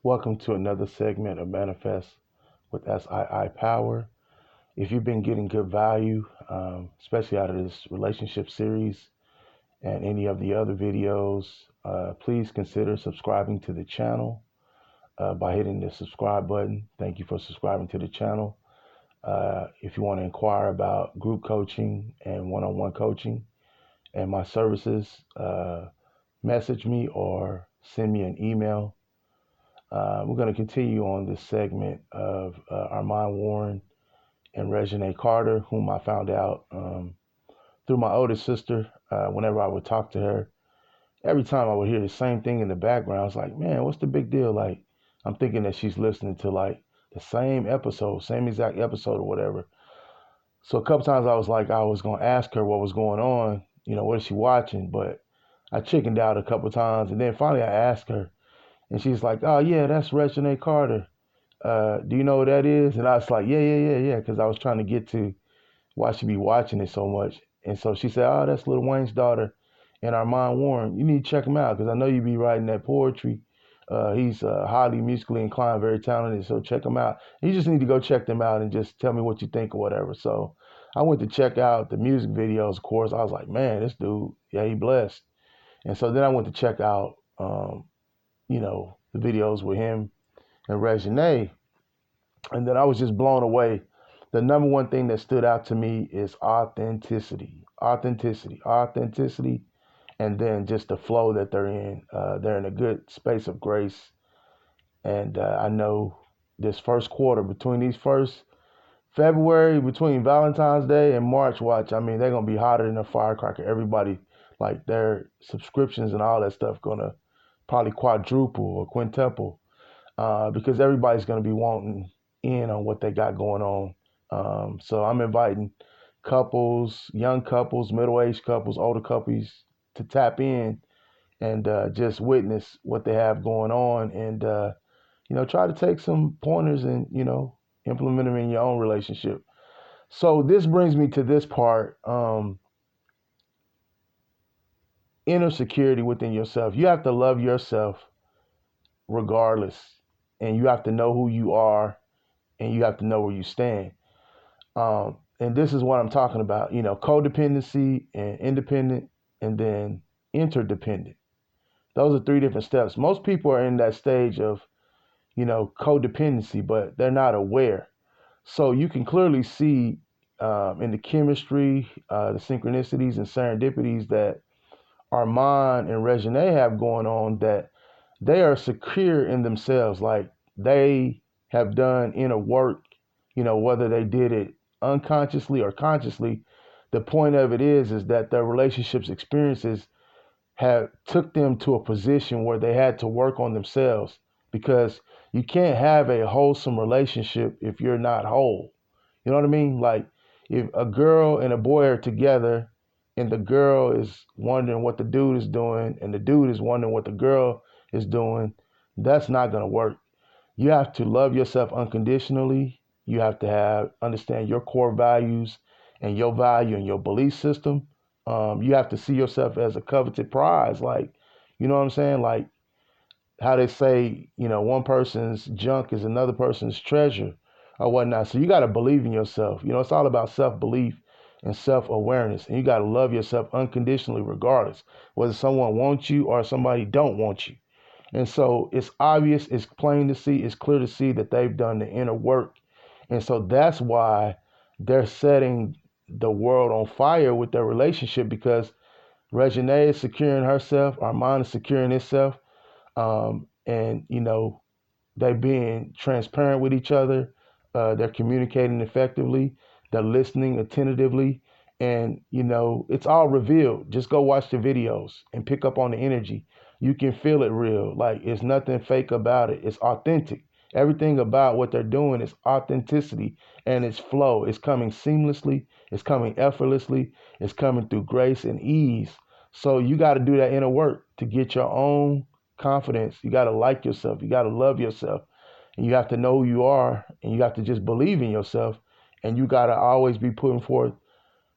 Welcome to another segment of Manifest with SII Power. If you've been getting good value, especially out of this relationship series and any of the other videos, please consider subscribing to the channel by hitting the subscribe button. Thank you for subscribing to the channel. If you want to inquire about group coaching and one-on-one coaching and my services, message me or send me an email. We're going to continue on this segment of Armon Warren and Reginae Carter, whom I found out through my oldest sister. Whenever I would talk to her, every time I would hear the same thing in the background. I was like, man, what's the big deal? Like, I'm thinking that she's listening to like the same episode, same exact episode or whatever. So a couple times I was like, I was going to ask her what was going on, what is she watching? But I chickened out a couple times. And then finally I asked her, and she's like, oh, yeah, that's Reginae Carter. Do you know what that is? And I was like, yeah, because I was trying to get to why she be watching it so much. And so she said, oh, that's Lil Wayne's daughter and Armon Warren. You need to check him out because I know you be writing that poetry. He's highly musically inclined, very talented, so check him out. You just need to go check them out and just tell me what you think or whatever. So I went to check out the music videos, of course. I was like, man, this dude, yeah, he blessed. And so then I went to check out, the videos with him and Reginae. And then I was just blown away. The number one thing that stood out to me is authenticity, and then just the flow that they're in. They're in a good space of grace. And I know this first quarter, between these first February, between Valentine's Day and March, watch, I mean, they're going to be hotter than a firecracker. Everybody, like their subscriptions and all that stuff, going to probably quadruple or quintuple because everybody's going to be wanting in on what they got going on. So I'm inviting couples, young couples, middle-aged couples, older couples to tap in and just witness what they have going on and, try to take some pointers and, implement them in your own relationship. So this brings me to this part, inner security within yourself. You have to love yourself regardless, and you have to know who you are, and you have to know where you stand. And this is what I'm talking about, codependency and independent and then interdependent. Those are three different steps. Most people are in that stage of, codependency, but they're not aware. So you can clearly see in the chemistry, the synchronicities and serendipities that Armon and Reginae have going on that they are secure in themselves. Like they have done inner work, whether they did it unconsciously or consciously. The point of it is that their relationships experiences have took them to a position where they had to work on themselves because you can't have a wholesome relationship if you're not whole. You know what I mean? Like if a girl and a boy are together and the girl is wondering what the dude is doing and the dude is wondering what the girl is doing, that's not going to work. You have to love yourself unconditionally. You have to understand your core values and your value and your belief system. You have to see yourself as a coveted prize. Like, you know what I'm saying? Like how they say, one person's junk is another person's treasure or whatnot. So you got to believe in yourself. It's all about self-belief and self-awareness. And you got to love yourself unconditionally regardless, whether someone wants you or somebody don't want you. And so it's obvious, it's plain to see, it's clear to see that they've done the inner work. And so that's why they're setting the world on fire with their relationship because Reginae is securing herself, Armand is securing himself, and they're being transparent with each other. They're communicating effectively. They're listening attentively, and it's all revealed. Just go watch the videos and pick up on the energy. You can feel it real. Like it's nothing fake about it. It's authentic. Everything about what they're doing is authenticity and it's flow. It's coming seamlessly. It's coming effortlessly. It's coming through grace and ease. So you got to do that inner work to get your own confidence. You got to like yourself. You got to love yourself. And you have to know who you are. And you have to just believe in yourself. And you got to always be putting forth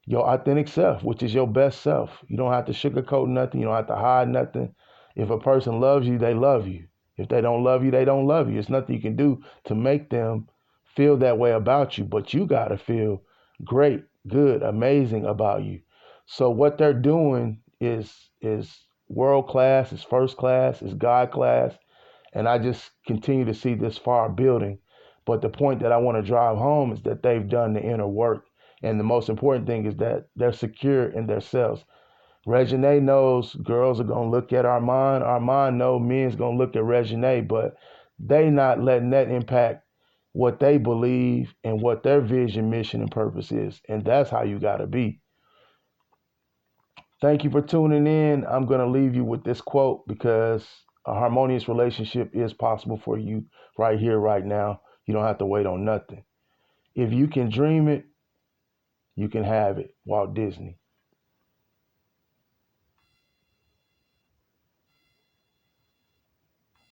your authentic self, which is your best self. You don't have to sugarcoat nothing. You don't have to hide nothing. If a person loves you, they love you. If they don't love you, they don't love you. There's nothing you can do to make them feel that way about you, but you got to feel great, good, amazing about you. So what they're doing is world class, is first class, is God class, and I just continue to see this far building. But the point that I want to drive home is that they've done the inner work. And the most important thing is that they're secure in themselves. Reginae knows girls are gonna look at Armon. Armon know men's gonna look at Reginae, but they not letting that impact what they believe and what their vision, mission, and purpose is. And that's how you gotta be. Thank you for tuning in. I'm gonna leave you with this quote because a harmonious relationship is possible for you right here, right now. You don't have to wait on nothing. If you can dream it, you can have it. Walt Disney.